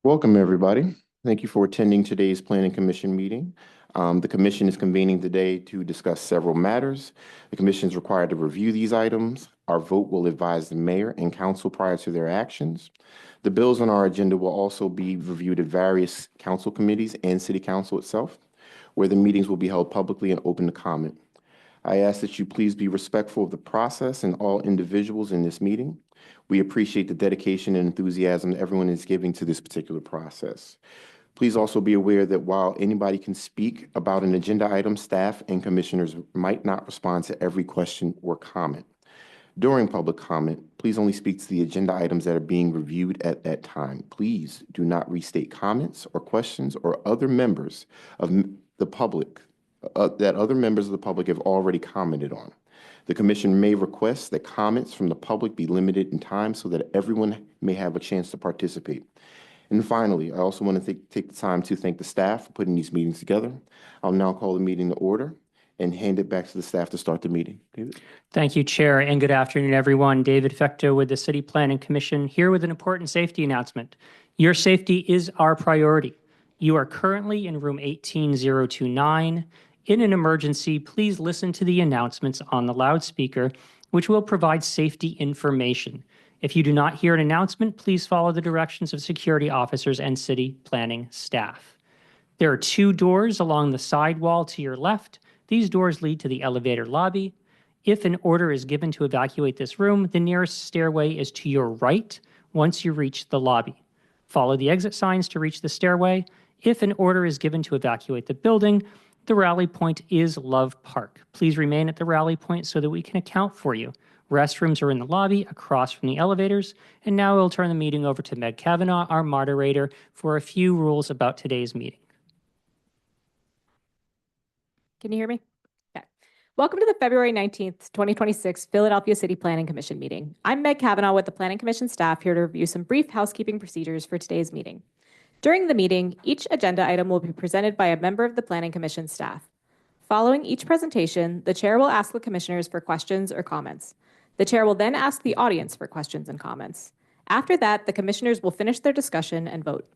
Welcome, everybody. Thank you for attending today's Planning Commission meeting. The commission is convening today to discuss several matters. The commission is required to review these items. Our vote will advise the mayor and council prior to their actions. The bills on our agenda will also be reviewed at various council committees and city council itself, where the meetings will be held publicly and open to comment. I ask that you please be respectful of the process and all individuals in this meeting. We appreciate the dedication and enthusiasm that everyone is giving to this particular process. Please also be aware that while anybody can speak about an agenda item, staff and commissioners might not respond to every question or comment. During public comment, please only speak to the agenda items that are being reviewed at that time. Please do not restate comments or questions or other members of the public that other members of the public have already commented on. The commission may request that comments from the public be limited in time so that everyone may have a chance to participate. And finally, I also want to take the time to thank the staff for putting these meetings together. I'll now call the meeting to order and hand it back to the staff to start the meeting. David? Thank you, Chair, and good afternoon, everyone. David Fecto with the City Planning Commission, here with an important safety announcement. Your safety is our priority. You are currently in room 18029. In an emergency, please listen to the announcements on the loudspeaker, which will provide safety information. If you do not hear an announcement, please follow the directions of security officers and city planning staff. There are two doors along the side wall to your left. These doors lead to the elevator lobby. If an order is given to evacuate this room, the nearest stairway is to your right once you reach the lobby. Follow the exit signs to reach the stairway. If an order is given to evacuate the building, the rally point is Love Park. Please remain at the rally point so that we can account for you. Restrooms are in the lobby across from the elevators. And now we'll turn the meeting over to Meg Kavanaugh, our moderator, for a few rules about today's meeting. Can you hear me? Okay. Welcome to the February 19th, 2026 Philadelphia City Planning Commission meeting. I'm Meg Kavanaugh with the Planning Commission staff here to review some brief housekeeping procedures for today's meeting. During the meeting, each agenda item will be presented by a member of the Planning Commission staff. Following each presentation, the chair will ask the commissioners for questions or comments. The chair will then ask the audience for questions and comments. After that, the commissioners will finish their discussion and vote.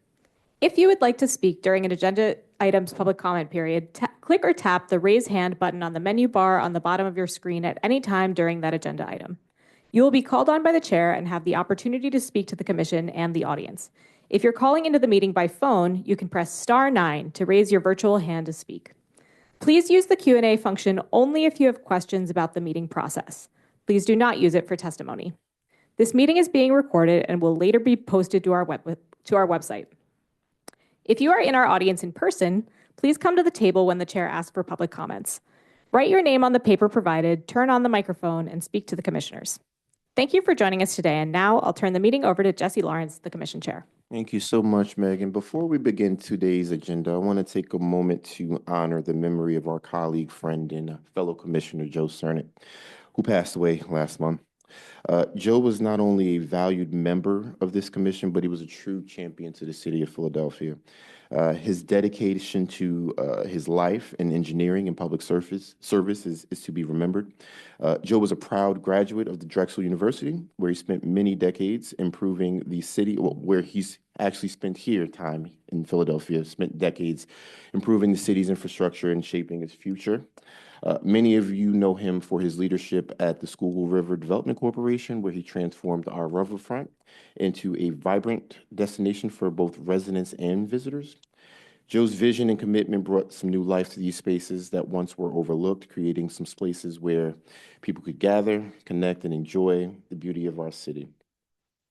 If you would like to speak during an agenda item's public comment period, click or tap the raise hand button on the menu bar on the bottom of your screen at any time during that agenda item. You will be called on by the chair and have the opportunity to speak to the commission and the audience. If you're calling into the meeting by phone, you can press *9 to raise your virtual hand to speak. Please use the Q&A function only if you have questions about the meeting process. Please do not use it for testimony. This meeting is being recorded and will later be posted to our website. If you are in our audience in person, please come to the table when the chair asks for public comments. Write your name on the paper provided, turn on the microphone, and speak to the commissioners. Thank you for joining us today, and now I'll turn the meeting over to Jesse Lawrence, the commission chair. Thank you so much, Megan. Before we begin today's agenda, I want to take a moment to honor the memory of our colleague, friend, and fellow commissioner, Joe Cernick, who passed away last month. Joe was not only a valued member of this commission, but he was a true champion to the city of Philadelphia. His dedication to his life in engineering and public service is to be remembered. Joe was a proud graduate of the Drexel University, where he spent many decades improving the city, where he's actually spent time in Philadelphia, spent decades improving the city's infrastructure and shaping its future. Many of you know him for his leadership at the Schuylkill River Development Corporation, where he transformed our riverfront into a vibrant destination for both residents and visitors. Joe's vision and commitment brought some new life to these spaces that once were overlooked, creating some places where people could gather, connect, and enjoy the beauty of our city.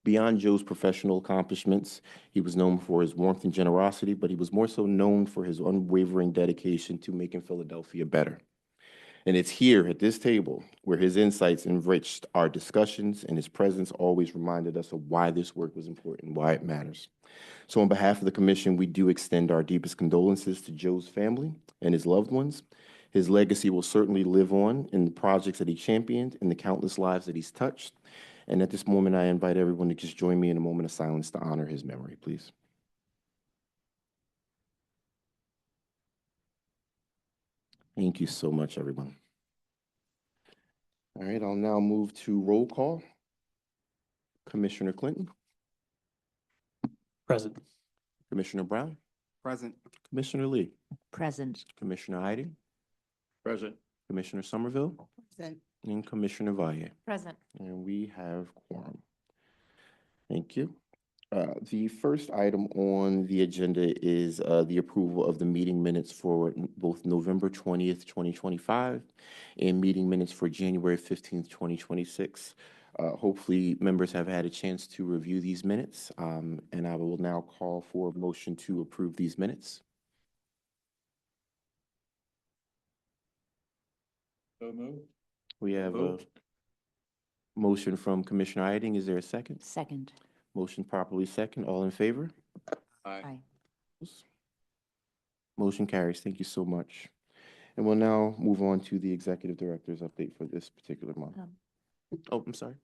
Beyond Joe's professional accomplishments, he was known for his warmth and generosity, but he was more so known for his unwavering dedication to making Philadelphia better. And it's here at this table where his insights enriched our discussions, and his presence always reminded us of why this work was important, why it matters. So on behalf of the commission, we do extend our deepest condolences to Joe's family and his loved ones. His legacy will certainly live on in the projects that he championed and the countless lives that he's touched. And at this moment, I invite everyone to just join me in a moment of silence to honor his memory, please. Thank you so much, everyone. All right, I'll now move to roll call. Commissioner Clinton. Present. Commissioner Brown, Present. Commissioner Lee, Present. Commissioner Heidi, Present. Commissioner Somerville, Present. and Commissioner Valle. Present. And we have quorum. Thank you. The first item on the agenda is the approval of the meeting minutes for both November 20th, 2025, and meeting minutes for January 15th, 2026. Hopefully, members have had a chance to review these minutes, and I will now call for a motion to approve these minutes. So moved. We have a Moved. motion from Commissioner Iding. Is there a second? Second. Motion properly second. All in favor? Aye. Motion carries. Thank you so much. And we'll now move on to the executive director's update for this particular month. Oh, I'm sorry.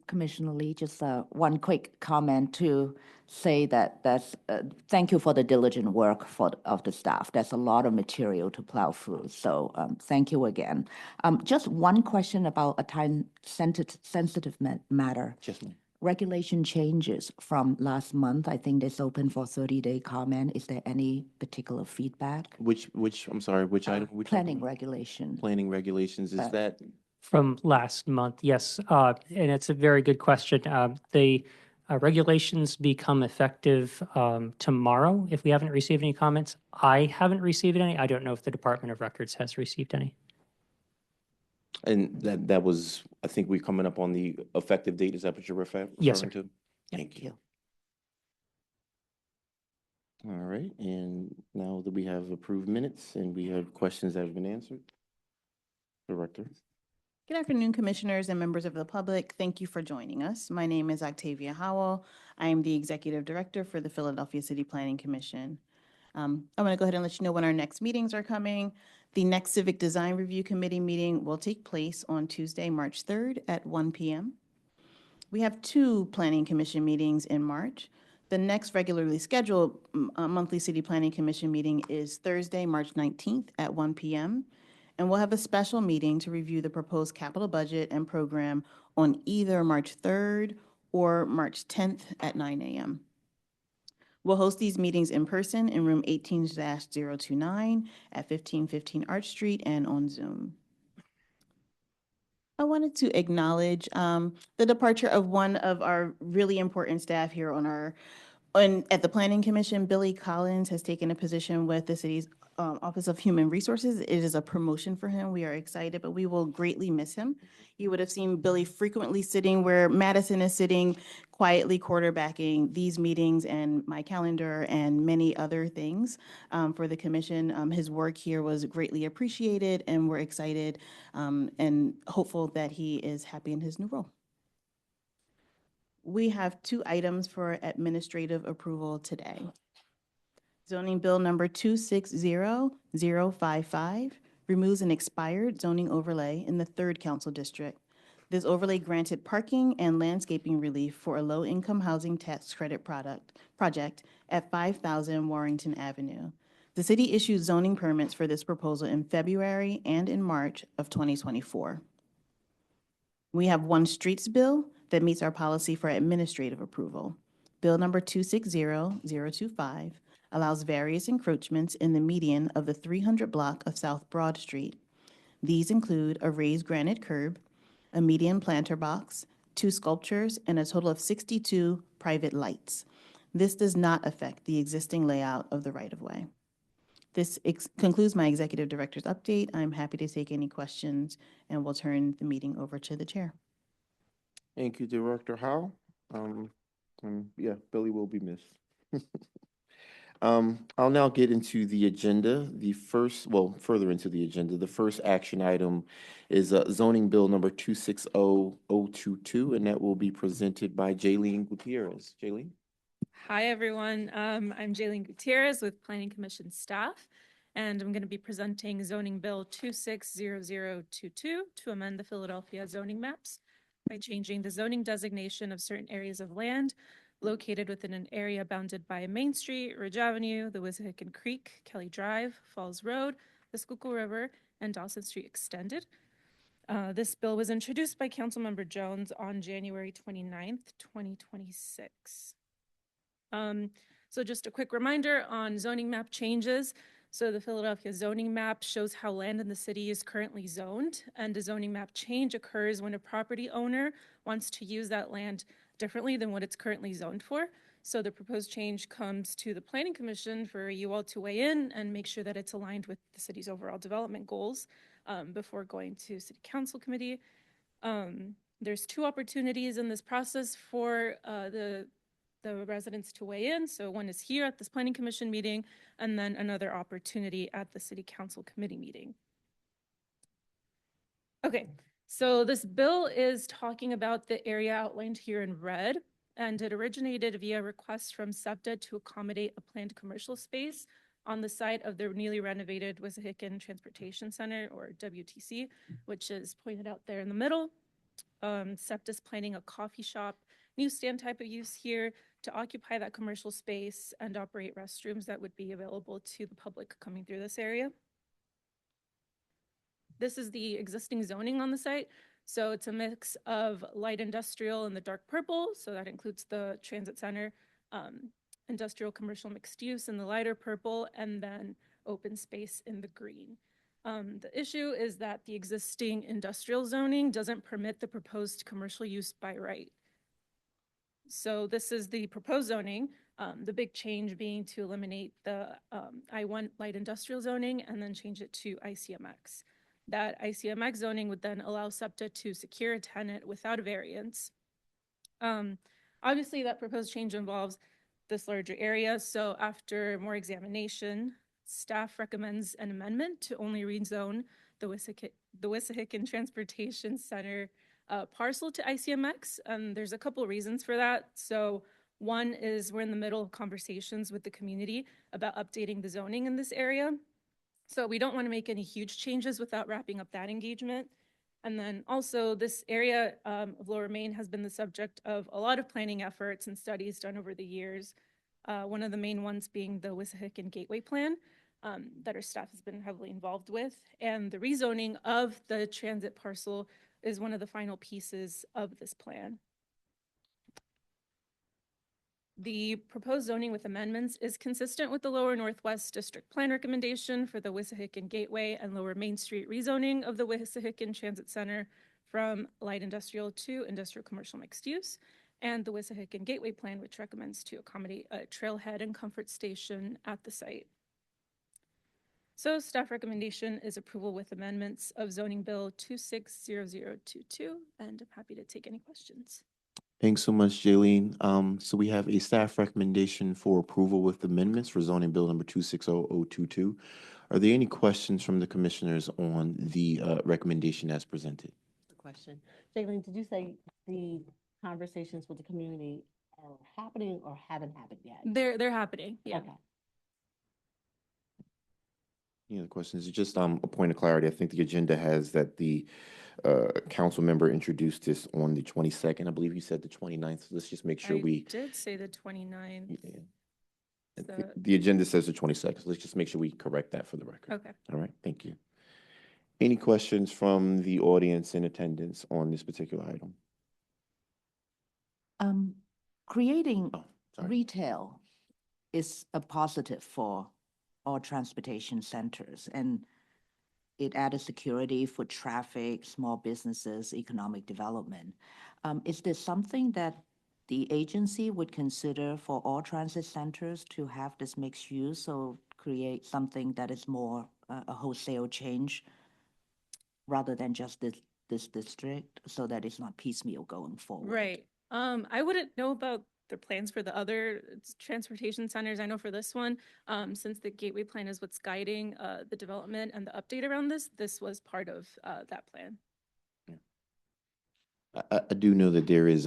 Commissioner Lee, just one quick comment to say that thank you for the diligent work of the staff. There's a lot of material to plow through, so thank you again. Just one question about a time-sensitive matter. Yes, ma'am. Regulation changes from last month. I think it's open for 30-day comment. Is there any particular feedback? I'm sorry, which item? are we talking Planning about? regulation. Planning regulations, is that, From last month, yes, and it's a very good question. The regulations become effective tomorrow. If we haven't received any comments, I haven't received any. I don't know if the Department of Records has received any. and that was, I think we're coming up on the effective date. Is that what you're referring Yes, sir. to? Thank you. you. All right, and now that we have approved minutes and we have questions that have been answered. Director. Good afternoon, Commissioners and members of the public. Thank you for joining us. My name is Octavia Howell. I am the Executive Director for the Philadelphia City Planning Commission. I want to go ahead and let you know when our next meetings are coming. The next Civic Design Review Committee meeting will take place on Tuesday, March 3rd at 1 p.m. We have 2 Planning Commission meetings in March. The next regularly scheduled monthly City Planning Commission meeting is Thursday, March 19th at 1 p.m. And we'll have a special meeting to review the proposed capital budget and program on either March 3rd or March 10th at 9 a.m. We'll host these meetings in person in room 18-029 at 1515 Arch Street and on Zoom. I wanted to acknowledge the departure of one of our really important staff here at the Planning Commission. Billy Collins has taken a position with the city's Office of Human Resources. It is a promotion for him. We are excited, but we will greatly miss him. You would have seen Billy frequently sitting where Madison is sitting, quietly quarterbacking these meetings and my calendar and many other things for the commission. His work here was greatly appreciated, and we're excited and hopeful that he is happy in his new role. We have 2 items for administrative approval today. Zoning Bill number 260055 removes an expired zoning overlay in the 3rd Council District. This overlay granted parking and landscaping relief for a low-income housing tax credit project at 5000 Warrington Avenue. The city issued zoning permits for this proposal in February and in March of 2024. We have 1 streets bill that meets our policy for administrative approval. Bill number 260025 allows various encroachments in the median of the 300 block of South Broad Street. These include a raised granite curb, a median planter box, 2 sculptures, and a total of 62 private lights. This does not affect the existing layout of the right-of-way. This concludes my executive director's update. I'm happy to take any questions, and we'll turn the meeting over to the chair. Thank you, Director Howe. Yeah, Billy will be missed. I'll now get into the agenda. Further into the agenda, the first action item is zoning bill number 260022, and that will be presented by Jaylene Gutierrez. Jaylene? Hi, everyone. I'm Jaylene Gutierrez with Planning Commission staff, and I'm going to be presenting zoning bill 260022 to amend the Philadelphia zoning maps by changing the zoning designation of certain areas of land located within an area bounded by Main Street, Ridge Avenue, the Wissahickon Creek, Kelly Drive, Falls Road, the Schuylkill River, and Dawson Street Extended. This bill was introduced by Councilmember Jones on January 29th, 2026. So just a quick reminder on zoning map changes. So the Philadelphia zoning map shows how land in the city is currently zoned, and a zoning map change occurs when a property owner wants to use that land differently than what it's currently zoned for. So the proposed change comes to the Planning Commission for you all to weigh in and make sure that it's aligned with the city's overall development goals before going to City Council Committee. There's two opportunities in this process for the residents to weigh in. So one is here at this Planning Commission meeting, and then another opportunity at the City Council Committee meeting. Okay, so this bill is talking about the area outlined here in red, and it originated via request from SEPTA to accommodate a planned commercial space on the site of the newly renovated Wissahickon Transportation Center, or WTC, which is pointed out there in the middle. SEPTA is planning a coffee shop, newsstand type of use here to occupy that commercial space and operate restrooms that would be available to the public coming through this area. This is the existing zoning on the site. So it's a mix of light industrial in the dark purple. So that includes the transit center, industrial commercial mixed use in the lighter purple, and then open space in the green. The issue is that the existing industrial zoning doesn't permit the proposed commercial use by right. So this is the proposed zoning, the big change being to eliminate the I-1 light industrial zoning and then change it to ICMX. That ICMX zoning would then allow SEPTA to secure a tenant without a variance. Obviously, that proposed change involves this larger area. So after more examination, staff recommends an amendment to only rezone the Wissahickon Transportation Center parcel to ICMX. And there's a couple reasons for that. So one is we're in the middle of conversations with the community about updating the zoning in this area. So we don't want to make any huge changes without wrapping up that engagement. And then also this area of Lower Main has been the subject of a lot of planning efforts and studies done over the years. One of the main ones being the Wissahickon Gateway Plan that our staff has been heavily involved with. And the rezoning of the transit parcel is one of the final pieces of this plan. The proposed zoning with amendments is consistent with the Lower Northwest District Plan recommendation for the Wissahickon Gateway and Lower Main Street rezoning of the Wissahickon Transit Center from light industrial to industrial commercial mixed use, and the Wissahickon Gateway Plan, which recommends to accommodate a trailhead and comfort station at the site. So staff recommendation is approval with amendments of Zoning Bill 260022, and I'm happy to take any questions. Thanks so much, Jaylene. So we have a staff recommendation for approval with amendments for zoning bill number 260022. Are there any questions from the commissioners on the recommendation as presented? Question. Jaylene, did you say the conversations with the community are happening or haven't happened yet? They're happening, yeah. Okay. Any other questions? Just a point of clarity. I think the agenda has that the council member introduced this on the 22nd. I believe you said the 29th. So let's just make sure I did say the 29th. Yeah. So- The agenda says the 22nd. So let's just make sure we correct that for the record. Okay. All right, thank you. Any questions from the audience in attendance on this particular item? Creating Oh, sorry. retail is a positive for all transportation centers, and it added security for traffic, small businesses, economic development. Is there something that the agency would consider for all transit centers to have this mixed use, or create something that is more a wholesale change rather than just this district, so that it's not piecemeal going forward? Right. I wouldn't know about the plans for the other transportation centers. I know for this one, since the Gateway Plan is what's guiding the development and the update around this was part of that plan. I do know that there is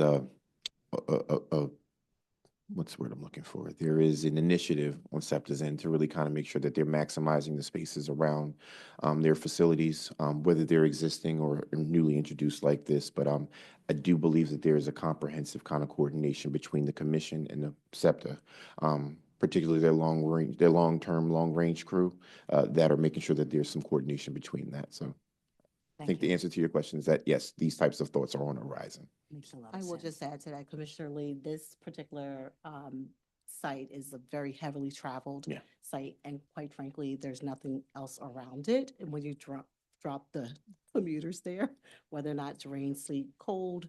what's the word I'm looking for? There is an initiative on SEPTA's end to really kind of make sure that they're maximizing the spaces around their facilities, whether they're existing or newly introduced like this. But I do believe that there is a comprehensive kind of coordination between the commission and the SEPTA, particularly their long-term, long-range crew that are making sure that there's some coordination between that. So I think the answer to your question is that, yes, these types of thoughts are on the horizon. Makes a lot I of will sense. just add to that, Commissioner Lee, this particular site is a very heavily traveled Yeah. site, and quite frankly, there's nothing else around it. And when you drop the commuters there, whether or not it's rain, sleet, cold,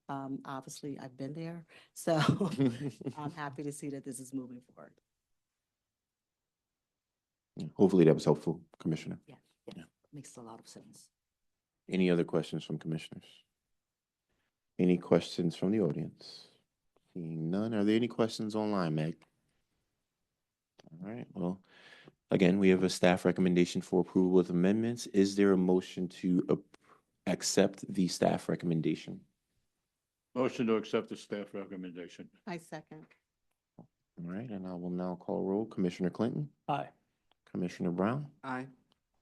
obviously I've been there. So I'm happy to see that this is moving forward. Hopefully that was helpful, Commissioner. Yeah, Yeah. makes a lot of sense. Any other questions from commissioners? Any questions from the audience? Seeing none, are there any questions online, Meg? All right, well, again, we have a staff recommendation for approval with amendments. Is there a motion to accept the staff recommendation? Motion to accept the staff recommendation. I second. All right, and I will now call roll. Commissioner Clinton, Aye. Commissioner Brown, Aye.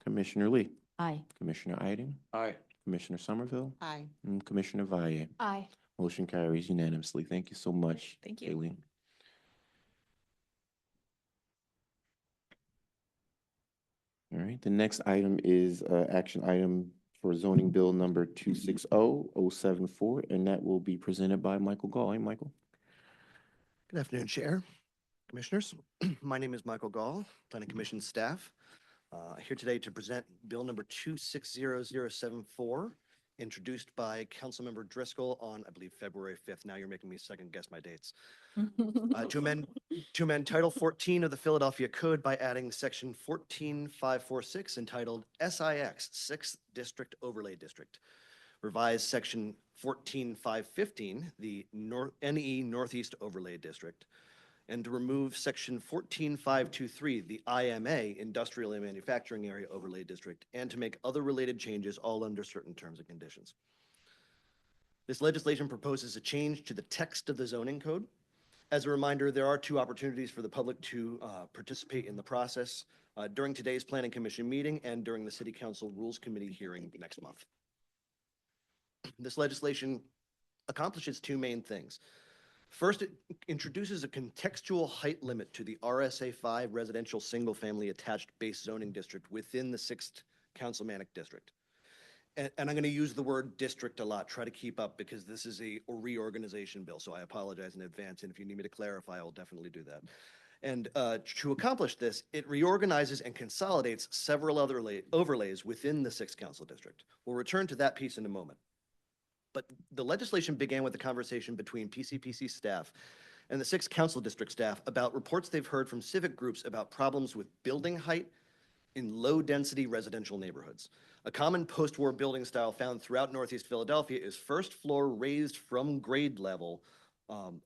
Commissioner Lee, Aye. Commissioner Iden, Aye. Commissioner Somerville, Aye. and Commissioner Valle. Aye. Motion carries unanimously. Thank you so much. Thank you. Kayleen. All right, the next item is action item for zoning bill number 260074, and that will be presented by Michael Gall. Hey, Michael. Good afternoon, Chair, Commissioners. My name is Michael Gall, Planning Commission staff. Here today to present Bill number 260074, introduced by Councilmember Driscoll on, I believe, February 5th. Now you're making me second guess my dates. To amend Title 14 of the Philadelphia Code by adding Section 14546 entitled SIX, 6th District Overlay District. Revise Section 14515, the NE Northeast Overlay District, and to remove Section 14523, the IMA Industrial and Manufacturing Area Overlay District, and to make other related changes, all under certain terms and conditions. This legislation proposes a change to the text of the zoning code. As a reminder, there are two opportunities for the public to participate in the process during today's Planning Commission meeting and during the City Council Rules Committee hearing next month. This legislation accomplishes two main things. First, it introduces a contextual height limit to the RSA 5 residential single-family attached base zoning district within the 6th Councilmanic District. And I'm going to use the word district a lot, try to keep up because this is a reorganization bill, so I apologize in advance, and if you need me to clarify, I'll definitely do that. And to accomplish this, it reorganizes and consolidates several other overlays within the 6th Council District. We'll return to that piece in a moment. But the legislation began with a conversation between PCPC staff and the 6th Council District staff about reports they've heard from civic groups about problems with building height in low-density residential neighborhoods. A common post-war building style found throughout Northeast Philadelphia is first floor raised from grade level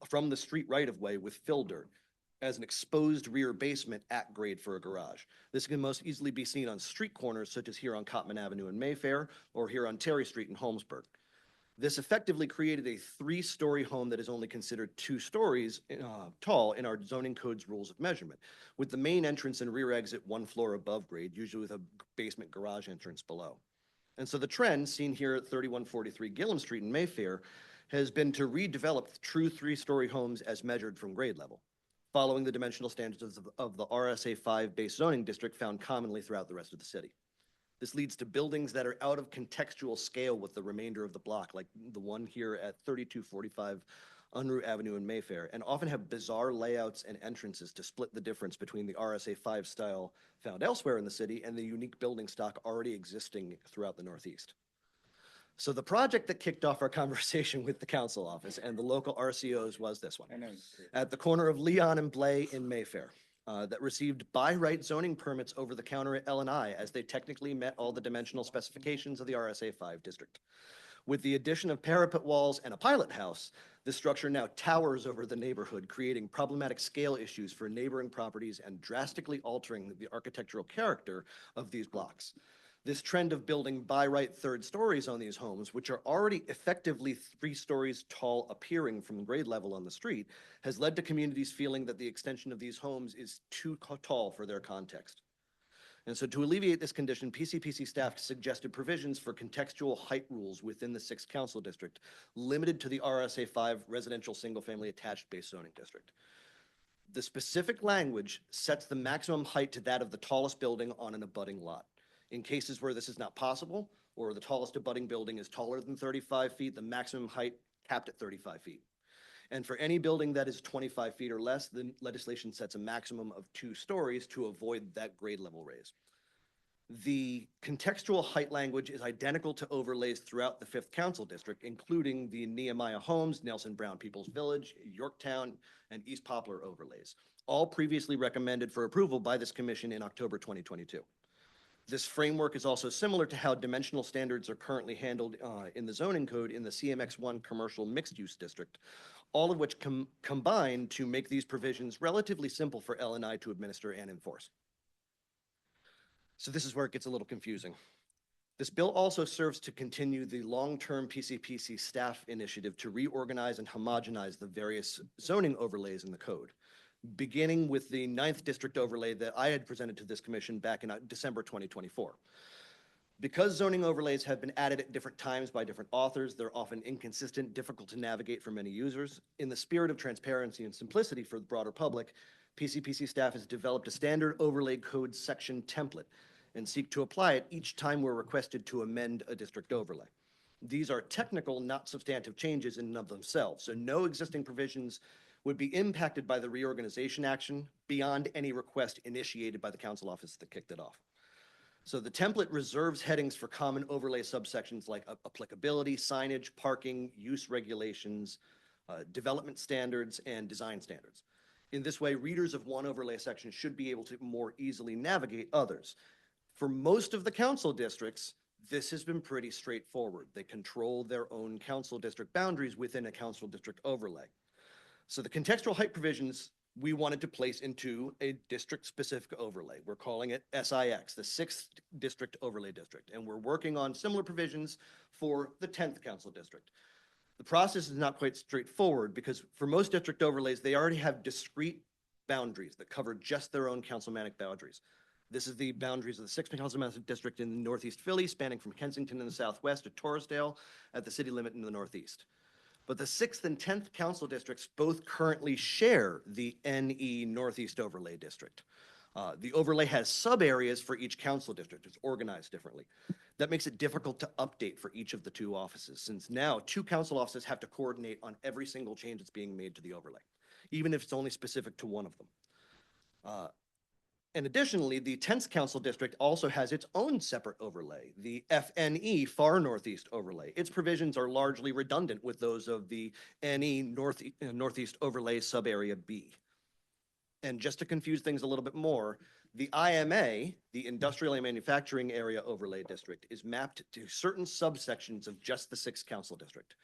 from the street right-of-way with fill dirt as an exposed rear basement at grade for a garage. This can most easily be seen on street corners such as here on Cottman Avenue in Mayfair or here on Terry Street in Holmesburg. This effectively created a 3-story home that is only considered 2 stories tall in our zoning code's rules of measurement, with the main entrance and rear exit 1 floor above grade, usually with a basement garage entrance below. And so the trend seen here at 3143 Gillum Street in Mayfair has been to redevelop true 3-story homes as measured from grade level, following the dimensional standards of the RSA 5 base zoning district found commonly throughout the rest of the city. This leads to buildings that are out of contextual scale with the remainder of the block, like the one here at 3245 Unruh Avenue in Mayfair, and often have bizarre layouts and entrances to split the difference between the RSA 5 style found elsewhere in the city and the unique building stock already existing throughout the Northeast. So the project that kicked off our conversation with the council office and the local RCOs was this one. At the corner of Leon and Blay in Mayfair. That received by right zoning permits over the counter at L&I as they technically met all the dimensional specifications of the RSA 5 district. With the addition of parapet walls and a pilot house, this structure now towers over the neighborhood, creating problematic scale issues for neighboring properties and drastically altering the architectural character of these blocks. This trend of building by right 3rd stories on these homes, which are already effectively 3 stories tall appearing from grade level on the street, has led to communities feeling that the extension of these homes is too tall for their context. And so to alleviate this condition, PCPC staff suggested provisions for contextual height rules within the 6th Council District, limited to the RSA 5 residential single-family attached base zoning district. The specific language sets the maximum height to that of the tallest building on an abutting lot. In cases where this is not possible, or the tallest abutting building is taller than 35 feet, the maximum height capped at 35 feet. And for any building that is 25 feet or less, the legislation sets a maximum of 2 stories to avoid that grade level raise. The contextual height language is identical to overlays throughout the 5th Council District, including the Nehemiah Homes, Nelson Brown People's Village, Yorktown, and East Poplar overlays, all previously recommended for approval by this commission in October 2022. This framework is also similar to how dimensional standards are currently handled in the zoning code in the CMX1 Commercial Mixed Use District, all of which combine to make these provisions relatively simple for LNI to administer and enforce. So this is where it gets a little confusing. This bill also serves to continue the long-term PCPC staff initiative to reorganize and homogenize the various zoning overlays in the code, beginning with the 9th district overlay that I had presented to this commission back in December 2024. Because zoning overlays have been added at different times by different authors, they're often inconsistent, difficult to navigate for many users. In the spirit of transparency and simplicity for the broader public, PCPC staff has developed a standard overlay code section template and seek to apply it each time we're requested to amend a district overlay. These are technical, not substantive changes in and of themselves, so no existing provisions would be impacted by the reorganization action beyond any request initiated by the council office that kicked it off. So the template reserves headings for common overlay subsections like applicability, signage, parking, use regulations, development standards, and design standards. In this way, readers of one overlay section should be able to more easily navigate others. For most of the council districts, this has been pretty straightforward. They control their own council district boundaries within a council district overlay. So the contextual height provisions we wanted to place into a district-specific overlay. We're calling it SIX, the 6th District Overlay District, and we're working on similar provisions for the 10th Council District. The process is not quite straightforward because for most district overlays, they already have discrete boundaries that cover just their own councilmanic boundaries. This is the boundaries of the 6th Councilmanic District in Northeast Philly, spanning from Kensington in the southwest to Torresdale at the city limit in the northeast. But the 6th and 10th council districts both currently share the NE Northeast Overlay District. The overlay has sub-areas for each council district. It's organized differently. That makes it difficult to update for each of the 2 offices, since now 2 council offices have to coordinate on every single change that's being made to the overlay, even if it's only specific to one of them. And additionally, the 10th Council District also has its own separate overlay, the FNE Far Northeast Overlay. Its provisions are largely redundant with those of the NE Northeast Overlay Subarea B. And just to confuse things a little bit more, the IMA, the Industrial and Manufacturing Area Overlay District, is mapped to certain subsections of just the 6th Council District.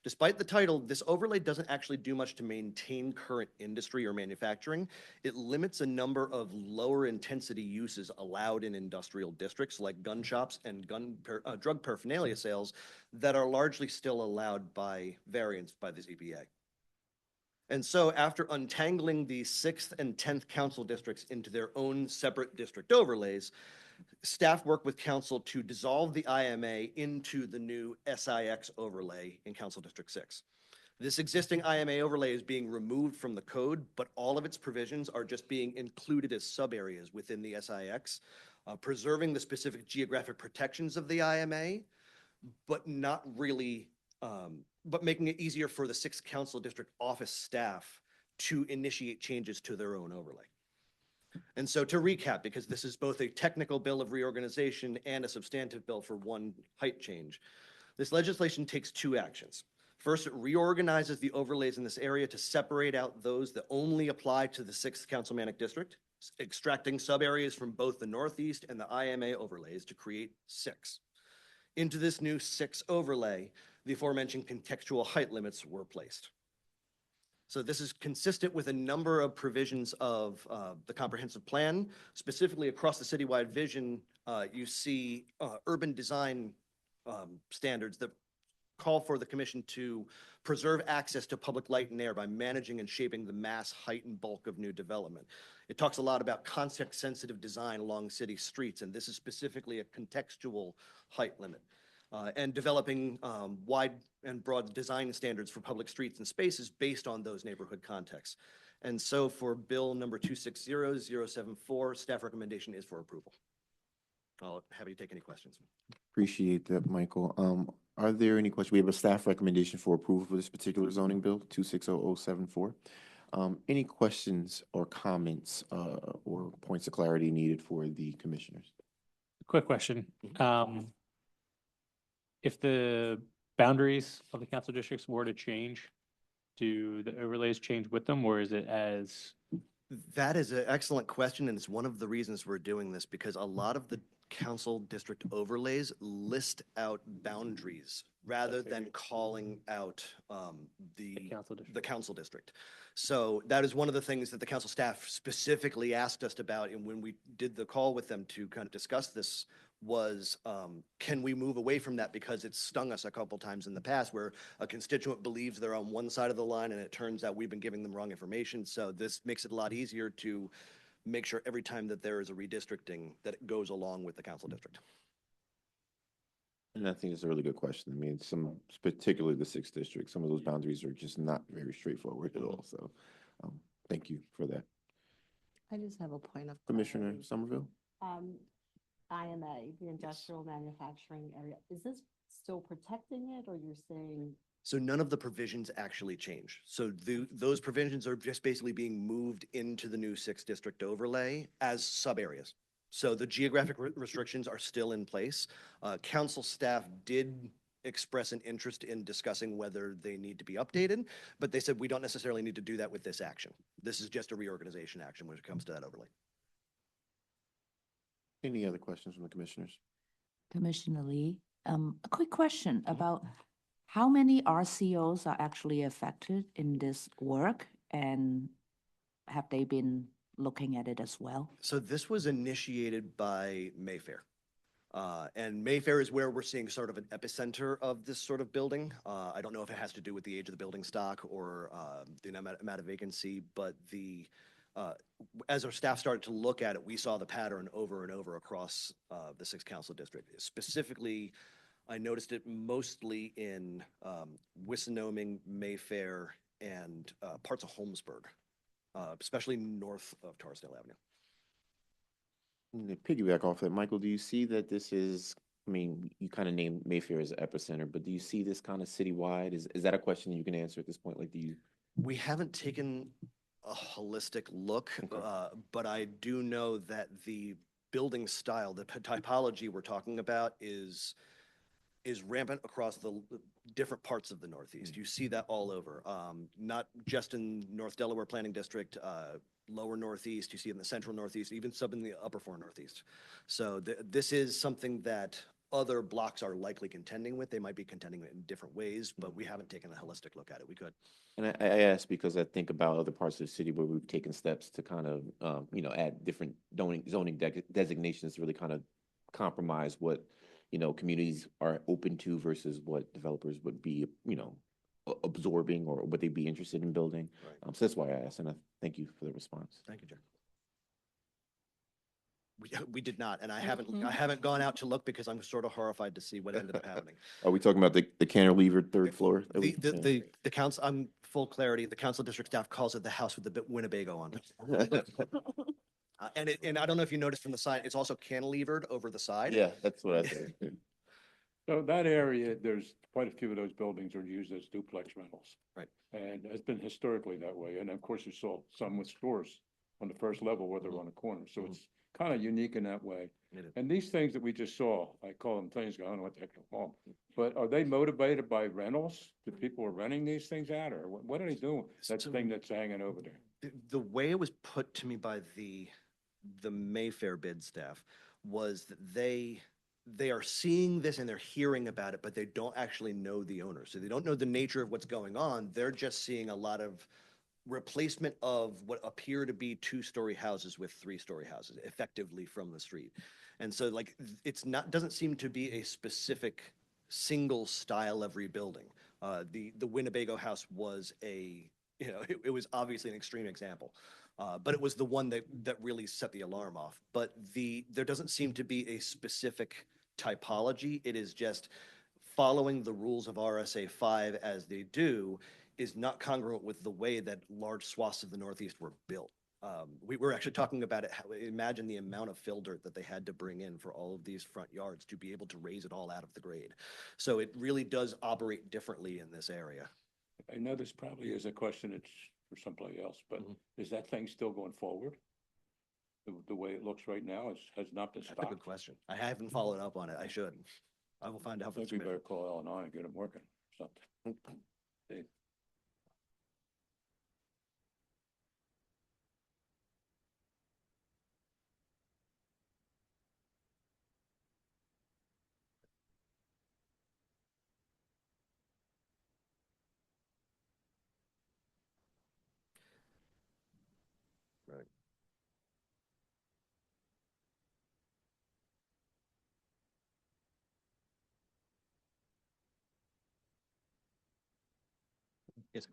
Despite the title, this overlay doesn't actually do much to maintain current industry or manufacturing. It limits a number of lower intensity uses allowed in industrial districts like gun shops and drug paraphernalia sales that are largely still allowed by variance by the ZBA. And so after untangling the 6th and 10th council districts into their own separate district overlays, staff worked with council to dissolve the IMA into the new SIX overlay in Council District 6. This existing IMA overlay is being removed from the code, but all of its provisions are just being included as sub-areas within the SIX, preserving the specific geographic protections of the IMA, but not really, but making it easier for the 6th Council District office staff to initiate changes to their own overlay. And so to recap, because this is both a technical bill of reorganization and a substantive bill for one height change, this legislation takes 2 actions. First, it reorganizes the overlays in this area to separate out those that only apply to the 6th Councilmanic District, extracting sub-areas from both the Northeast and the IMA overlays to create 6. Into this new 6 overlay, the aforementioned contextual height limits were placed. So this is consistent with a number of provisions of the comprehensive plan. Specifically across the citywide vision, you see urban design standards that call for the commission to preserve access to public light and air by managing and shaping the mass, height, and bulk of new development. It talks a lot about context-sensitive design along city streets, and this is specifically a contextual height limit. And developing wide and broad design standards for public streets and spaces based on those neighborhood contexts. And so for Bill number 260074, staff recommendation is for approval. I'll have you take any questions. Appreciate that, Michael. Are there any questions? We have a staff recommendation for approval for this particular zoning bill, 260074. Any questions or comments, or points of clarity needed for the commissioners? Quick question. If the boundaries of the council districts were to change, do the overlays change with them, or is it as? That is an excellent question, and it's one of the reasons we're doing this, because a lot of the council district overlays list out boundaries rather than calling out the council district. the council district. So that is one of the things that the council staff specifically asked us about, and when we did the call with them to kind of discuss this, was can we move away from that, because it's stung us a couple times in the past where a constituent believes they're on one side of the line and it turns out we've been giving them wrong information. So this makes it a lot easier to make sure every time that there is a redistricting that it goes along with the council district. And I think it's a really good question. I mean, particularly the 6th district, some of those boundaries are just not very straightforward at all. So, thank you for that. I just have a point of. Commissioner clarity. Somerville? IMA, the industrial manufacturing area, is this still protecting it, or you're saying? So none of the provisions actually change. So those provisions are just basically being moved into the new 6th district overlay as sub areas. So the geographic restrictions are still in place. Council staff did express an interest in discussing whether they need to be updated, but they said we don't necessarily need to do that with this action. This is just a reorganization action when it comes to that overlay. Any other questions from the commissioners? Commissioner Lee, a quick question about how many RCOs are actually affected in this work, and have they been looking at it as well? So this was initiated by Mayfair. And Mayfair is where we're seeing sort of an epicenter of this sort of building. I don't know if it has to do with the age of the building stock or the amount of vacancy, but as our staff started to look at it, we saw the pattern over and over across the 6th council district. Specifically, I noticed it mostly in Wissinoming, Mayfair, and parts of Holmesburg, especially north of Torresdale Avenue. To piggyback off that, Michael, do you see that this is, I mean, you kind of named Mayfair as the epicenter, but do you see this kind of citywide? Is that a question you can answer at this point? Like, do you? We haven't taken a holistic look, Okay. but I do know that the building style, the typology we're talking about is rampant across the different parts of the Northeast. You see that all over, not just in North Delaware Planning District, lower Northeast, you see it in the central Northeast, even some in the upper 4 Northeast. So this is something that other blocks are likely contending with. They might be contending in different ways, but we haven't taken a holistic look at it. We could. And I ask because I think about other parts of the city where we've taken steps to kind of, add different zoning designations to really kind of compromise what, communities are open to versus what developers would be, absorbing or would they be interested in building. Right. So that's why I asked, and I thank you for the response. Thank you, Jack. We did not, and I haven't gone out to look because I'm sort of horrified to see what ended up happening. Are we talking about the cantilevered third floor? The council, I'm full clarity, the council district staff calls it the house with the Winnebago on it. And I don't know if you noticed from the side, it's also cantilevered over the side. Yeah, that's what I said. So that area, there's quite a few of those buildings are used as duplex rentals. Right. And it's been historically that way. And of course, you saw some with stores on the first level where they're on a corner. So it's kind of unique in that way. It is. And these things that we just saw, I call them things, I don't know what the heck they're called. But are they motivated by rentals? Do people are renting these things out, or what are they doing? That So- thing that's hanging over there. The way it was put to me by the Mayfair bid staff was that they are seeing this and they're hearing about it, but they don't actually know the owner. So they don't know the nature of what's going on. They're just seeing a lot of replacement of what appear to be 2-story houses with 3-story houses effectively from the street. And so like, it's not, doesn't seem to be a specific single style of rebuilding. The Winnebago house was it was obviously an extreme example. But it was the one that really set the alarm off. But there doesn't seem to be a specific typology. It is just following the rules of RSA 5 as they do is not congruent with the way that large swaths of the Northeast were built. We were actually talking about it, imagine the amount of fill dirt that they had to bring in for all of these front yards to be able to raise it all out of the grade. So it really does operate differently in this area. I know this probably is a question that's for somebody else, but is that thing still going forward? The way it looks right now has not been That's a stopped. good question. I haven't followed up on it. I should. I will find out. I from think we Smith. better call L&I and get them working or something. Dave? Right. Yes.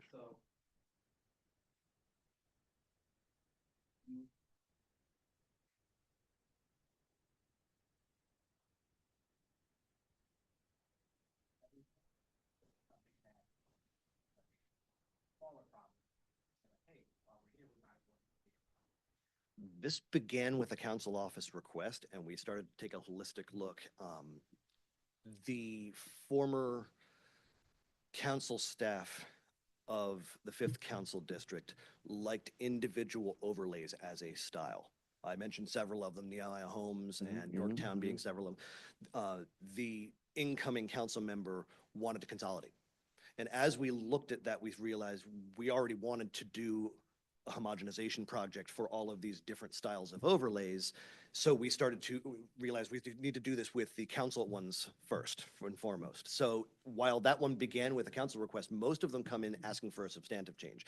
This began with a council office request, and we started to take a holistic look. The former council staff of the 5th Council District liked individual overlays as a style. I mentioned several of them, Neala Homes and Yorktown being several of them. The incoming council member wanted to consolidate. And as we looked at that, we realized we already wanted to do a homogenization project for all of these different styles of overlays. So we started to realize we need to do this with the council ones first and foremost. So while that one began with a council request, most of them come in asking for a substantive change.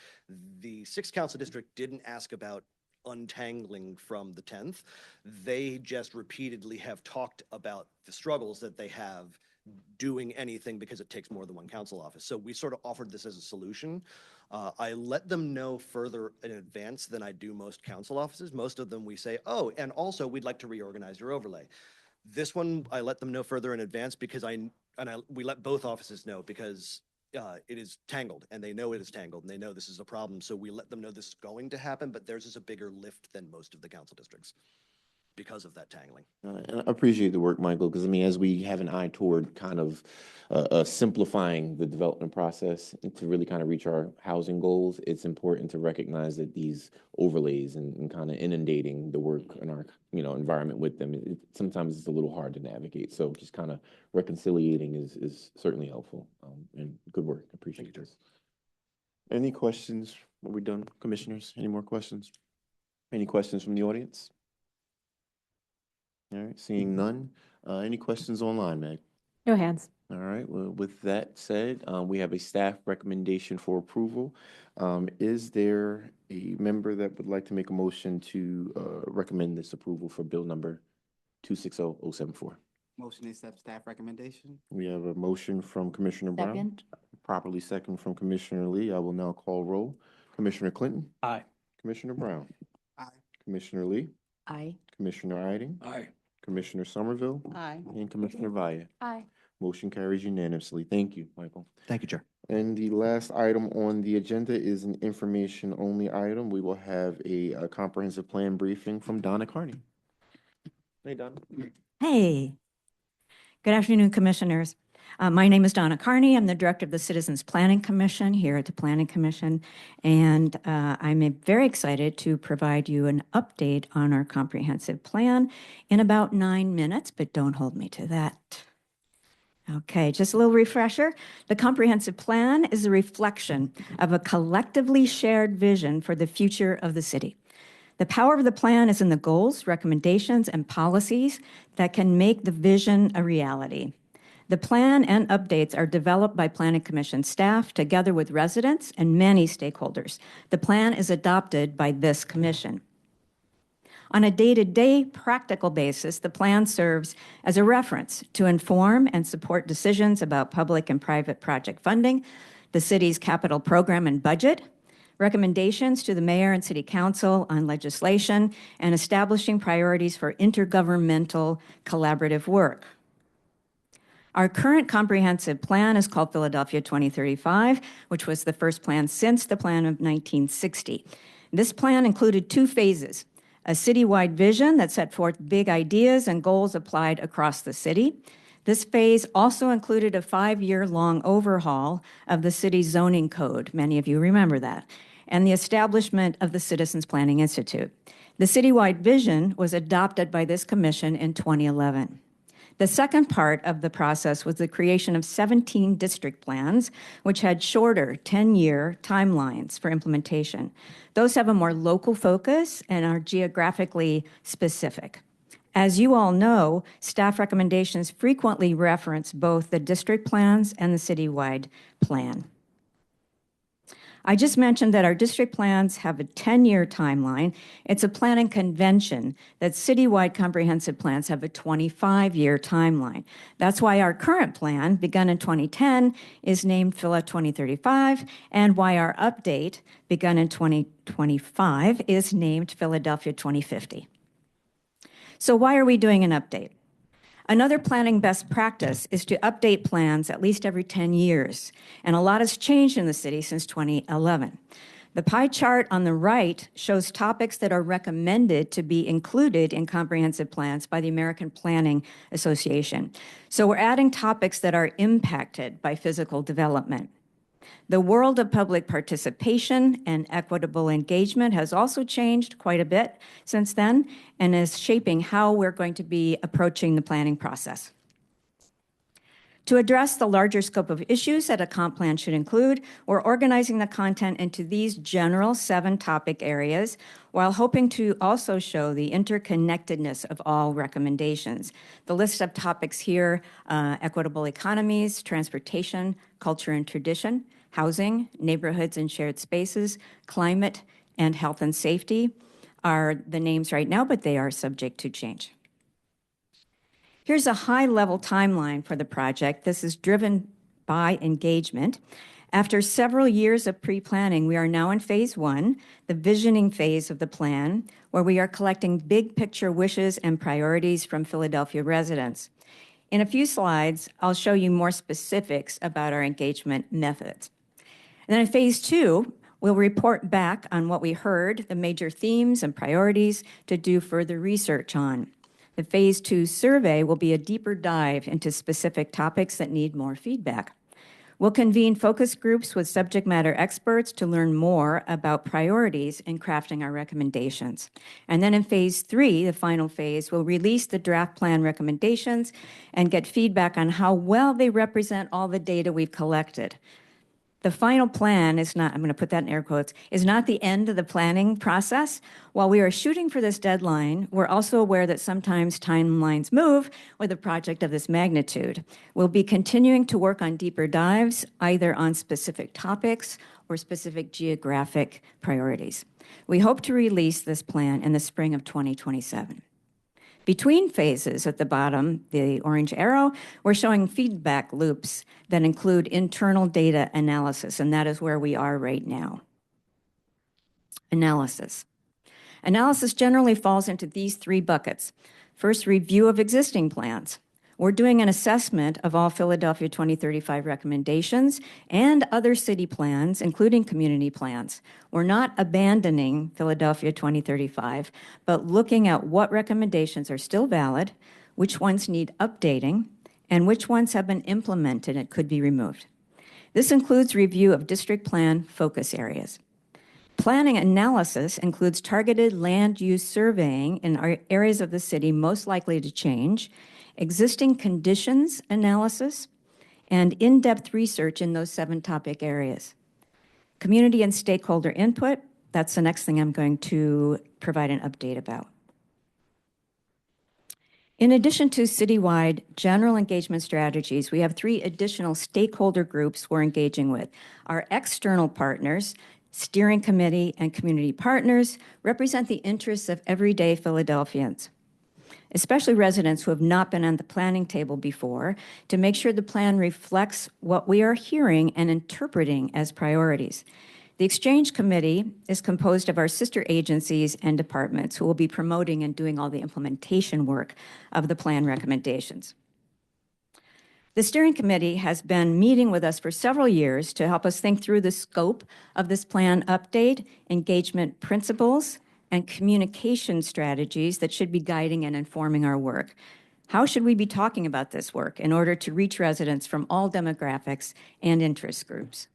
The 6th Council District didn't ask about untangling from the 10th. They just repeatedly have talked about the struggles that they have doing anything because it takes more than one council office. So we sort of offered this as a solution. I let them know further in advance than I do most council offices. Most of them we say, oh, and also we'd like to reorganize your overlay. This one, I let them know further in advance because we let both offices know because it is tangled and they know it is tangled and they know this is a problem. So we let them know this is going to happen, but theirs is a bigger lift than most of the council districts because of that tangling. And I appreciate the work, Michael, because I mean, as we have an eye toward kind of simplifying the development process and to really kind of reach our housing goals, it's important to recognize that these overlays and kind of inundating the work in our, environment with them, sometimes it's a little hard to navigate. So just kind of reconciliating is certainly helpful. And good work. Appreciate this. Any questions? Are we done, commissioners? Any more questions? Any questions from the audience? All right, seeing none. Any questions online, Meg? No hands. All right, well, with that said, we have a staff recommendation for approval. Is there a member that would like to make a motion to recommend this approval for bill number 260074? Motion to accept staff recommendation. We have a motion from Commissioner Brown. Second. Properly second from Commissioner Lee. I will now call roll. Commissioner Clinton? Aye. Commissioner Brown? Aye. Commissioner Lee? Aye. Commissioner Iding? Aye. Commissioner Somerville? Aye. And Commissioner Valle. Aye. Motion carries unanimously. Thank you, Michael. Thank you, Chair. And the last item on the agenda is an information-only item. We will have a comprehensive plan briefing from Donna Carney. Hey, Donna. Hey, good afternoon, Commissioners. My name is Donna Carney. I'm the Director of the Citizens Planning Commission here at the Planning Commission, and I'm very excited to provide you an update on our comprehensive plan in about 9 minutes, but don't hold me to that. Okay, just a little refresher. The comprehensive plan is a reflection of a collectively shared vision for the future of the city. The power of the plan is in the goals, recommendations, and policies that can make the vision a reality. The plan and updates are developed by Planning Commission staff together with residents and many stakeholders. The plan is adopted by this commission. On a day-to-day practical basis, the plan serves as a reference to inform and support decisions about public and private project funding, the city's capital program and budget, recommendations to the mayor and city council on legislation, and establishing priorities for intergovernmental collaborative work. Our current comprehensive plan is called Philadelphia 2035, which was the first plan since the plan of 1960. This plan included 2 phases: a citywide vision that set forth big ideas and goals applied across the city. This phase also included a 5-year-long overhaul of the city's zoning code. Many of you remember that, and the establishment of the Citizens Planning Institute. The citywide vision was adopted by this commission in 2011. The second part of the process was the creation of 17 district plans, which had shorter 10-year timelines for implementation. Those have a more local focus and are geographically specific. As you all know, staff recommendations frequently reference both the district plans and the citywide plan. I just mentioned that our district plans have a 10-year timeline. It's a planning convention that citywide comprehensive plans have a 25-year timeline. That's why our current plan, begun in 2010, is named PHILA 2035, and why our update, begun in 2025, is named Philadelphia 2050. So why are we doing an update? Another planning best practice is to update plans at least every 10 years, and a lot has changed in the city since 2011. The pie chart on the right shows topics that are recommended to be included in comprehensive plans by the American Planning Association. So we're adding topics that are impacted by physical development. The world of public participation and equitable engagement has also changed quite a bit since then and is shaping how we're going to be approaching the planning process. To address the larger scope of issues that a comp plan should include, we're organizing the content into these general 7 topic areas while hoping to also show the interconnectedness of all recommendations. The list of topics here, equitable economies, transportation, culture and tradition, housing, neighborhoods and shared spaces, climate, and health and safety are the names right now, but they are subject to change. Here's a high-level timeline for the project. This is driven by engagement. After several years of pre-planning, we are now in phase 1, the visioning phase of the plan, where we are collecting big picture wishes and priorities from Philadelphia residents. In a few slides, I'll show you more specifics about our engagement methods. And then in phase 2, we'll report back on what we heard, the major themes and priorities to do further research on. The phase 2 survey will be a deeper dive into specific topics that need more feedback. We'll convene focus groups with subject matter experts to learn more about priorities in crafting our recommendations. And then in phase 3, the final phase, we'll release the draft plan recommendations and get feedback on how well they represent all the data we've collected. The final plan is not, I'm going to put that in air quotes, is not the end of the planning process. While we are shooting for this deadline, we're also aware that sometimes timelines move with a project of this magnitude. We'll be continuing to work on deeper dives, either on specific topics or specific geographic priorities. We hope to release this plan in the spring of 2027. Between phases at the bottom, the orange arrow, we're showing feedback loops that include internal data analysis, and that is where we are right now. Analysis. Analysis generally falls into these 3 buckets. First, review of existing plans. We're doing an assessment of all Philadelphia 2035 recommendations and other city plans, including community plans. We're not abandoning Philadelphia 2035, but looking at what recommendations are still valid, which ones need updating, and which ones have been implemented and could be removed. This includes review of district plan focus areas. Planning analysis includes targeted land use surveying in areas of the city most likely to change, existing conditions analysis, and in-depth research in those 7 topic areas. Community and stakeholder input, that's the next thing I'm going to provide an update about. In addition to citywide general engagement strategies, we have 3 additional stakeholder groups we're engaging with. Our external partners, steering committee, and community partners represent the interests of everyday Philadelphians, especially residents who have not been on the planning table before, to make sure the plan reflects what we are hearing and interpreting as priorities. The Exchange Committee is composed of our sister agencies and departments who will be promoting and doing all the implementation work of the plan recommendations. The steering committee has been meeting with us for several years to help us think through the scope of this plan update, engagement principles, and communication strategies that should be guiding and informing our work. How should we be talking about this work in order to reach residents from all demographics and interest groups?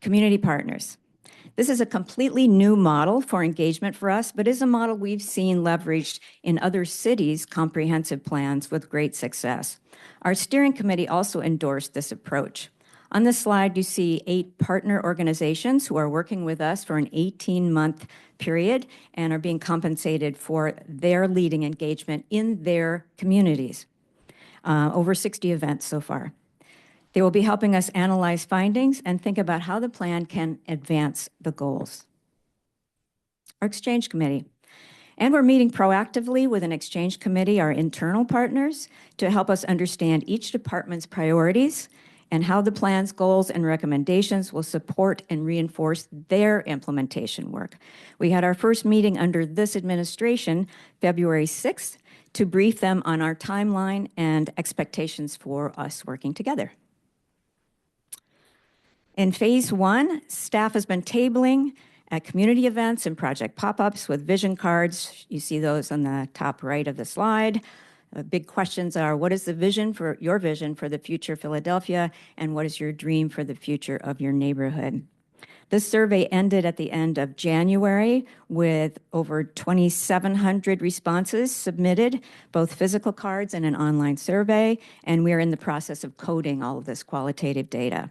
Community partners. This is a completely new model for engagement for us, but is a model we've seen leveraged in other cities' comprehensive plans with great success. Our steering committee also endorsed this approach. On this slide, you see 8 partner organizations who are working with us for an 18-month period and are being compensated for their leading engagement in their communities. Over 60 events so far. They will be helping us analyze findings and think about how the plan can advance the goals. Our exchange committee. And we're meeting proactively with an exchange committee, our internal partners, to help us understand each department's priorities and how the plan's goals and recommendations will support and reinforce their implementation work. We had our first meeting under this administration, February 6th, to brief them on our timeline and expectations for us working together. In phase 1, staff has been tabling at community events and project pop-ups with vision cards. You see those on the top right of the slide. Big questions are, what is the vision for your vision for the future Philadelphia, and what is your dream for the future of your neighborhood? This survey ended at the end of January with over 2,700 responses submitted, both physical cards and an online survey, and we are in the process of coding all of this qualitative data.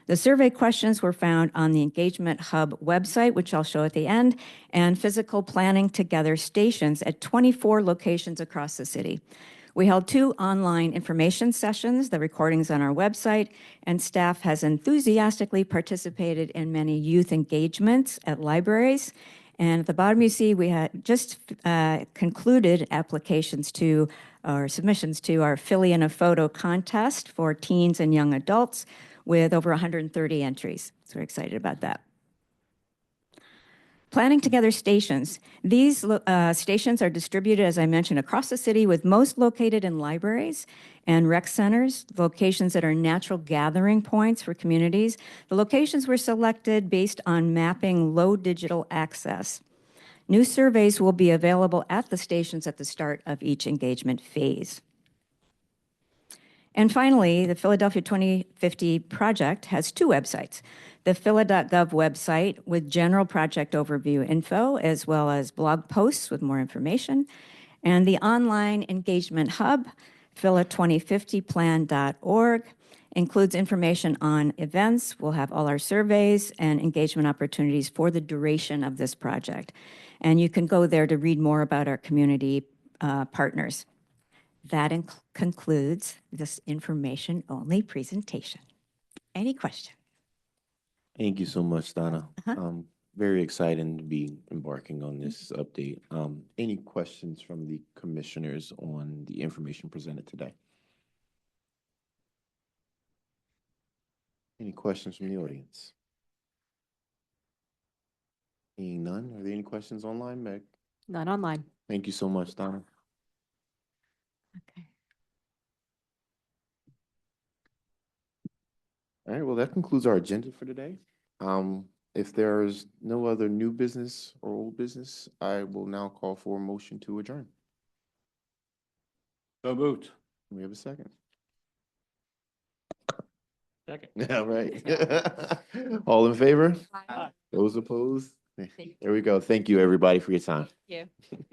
The survey questions were found on the Engagement Hub website, which I'll show at the end, and physical planning together stations at 24 locations across the city. We held 2 online information sessions, the recordings on our website, and staff has enthusiastically participated in many youth engagements at libraries. And at the bottom you see we had just concluded applications to, or submissions to, our Philly in a Photo contest for teens and young adults, with over 130 entries. So we're excited about that. Planning together stations. These stations are distributed, as I mentioned, across the city, with most located in libraries and rec centers, locations that are natural gathering points for communities. The locations were selected based on mapping low digital access. New surveys will be available at the stations at the start of each engagement phase. And finally, the Philadelphia 2050 project has 2 websites. The phila.gov website with general project overview info, as well as blog posts with more information, and the online engagement hub, phila2050plan.org, includes information on events. We'll have all our surveys and engagement opportunities for the duration of this project. And you can go there to read more about our community partners. That concludes this information-only presentation. Any questions? Thank you so much, Donna. Very exciting to be embarking on this update. Any questions from the commissioners on the information presented today? Any questions from the audience? Seeing none, are there any questions online, Meg? None online. Thank you so much, Donna. Okay. All right, well, that concludes our agenda for today. If there's no other new business or old business, I will now call for a motion to adjourn. So moved. We have a second. Second. Yeah, right. All in favor? Aye. Those opposed? There we go. Thank you, everybody, for your time. Thank you.